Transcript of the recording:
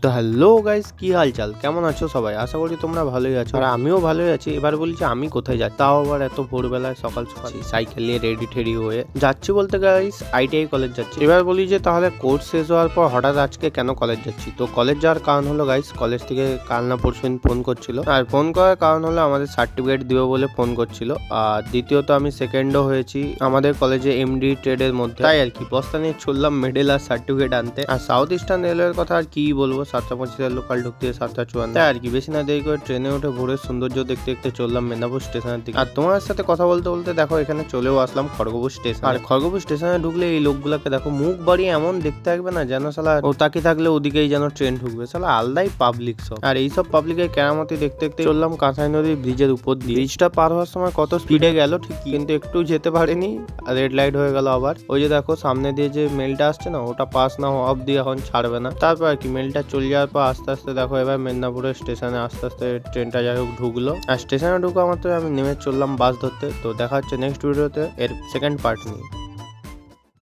তো hello guys, কি হালচাল, কেমন আছো সবাই? আশা করি তোমরা ভালোই আছো, আর আমিও ভালোই আছি। এবার বলি যে আমি কোথায় যাচ্ছি, তাও আবার এত ভোরবেলায় সকাল সকাল সাইকেল নিয়ে রেডি ঠেডি হয়ে যাচ্ছি বলতে গাইস আইটিআই কলেজ যাচ্ছি। এবার বলি যে তাহলে কোর্স শেষ হওয়ার পর হঠাৎ আজকে কেন কলেজ যাচ্ছি? তো কলেজ যাওয়ার কারণ হলো গাইস, কলেজ থেকে কাল না পরশু দিন ফোন করছিল, আর ফোন করার কারণ হলো আমাদের সার্টিফিকেট দিবে বলে ফোন করছিল। আর দ্বিতীয়ত আমি সেকেন্ডও হয়েছি আমাদের কলেজে এমডি ট্রেডের মধ্যে, তাই আর কি বস্তা নিয়ে চললাম মেডেল আর সার্টিফিকেট আনতে। আর সাউথ ইস্টার্ন রেলওয়ের কথা আর কি বলবো, 7:25 লোকাল ঢুকতে 7:54, তাই আর কি বেশি না দেরি করে ট্রেনে উঠে ভোরের সৌন্দর্য দেখতে দেখতে চললাম মেদিনীপুর স্টেশনের দিকে। আর তোমার সাথে কথা বলতে বলতে দেখো এখানে চলেও আসলাম খড়গপুর স্টেশন। আর খড়গপুর স্টেশনে ঢুকলে এই লোকগুলাকে দেখো, মুখ বাড়িয়ে এমন দেখতে থাকবে না যেন সালা ও তাকে থাকলে ওদিকেই যেন ট্রেন ঢুকবে, সালা আলাদাই পাবলিক সব। আর এইসব পাবলিকের কেরামতি দেখতে দেখতে চললাম কাঁসাই নদীর ব্রিজের উপর দিয়ে। ব্রিজটা পার হওয়ার সময় কত স্পিডে গেল ঠিকই, কিন্তু একটু যেতে পারেনি, রেড লাইট হয়ে গেল আবার। ওই যে দেখো সামনে দিয়ে যে মেলটা আসছে না, ওটা পাস না হওয়া অব্দি এখন ছাড়বে না। তারপর আর কি মেলটা চলে যাওয়ার পর আস্তে আস্তে দেখো এবার মেদিনীপুরের স্টেশনে আস্তে আস্তে ট্রেনটা যাই হোক ঢুকলো। আর স্টেশনে ঢুকা মাত্র আমি নেমে চললাম বাস ধরতে। তো দেখা হচ্ছে নেক্সট ভিডিওতে এর সেকেন্ড পার্ট নিয়ে।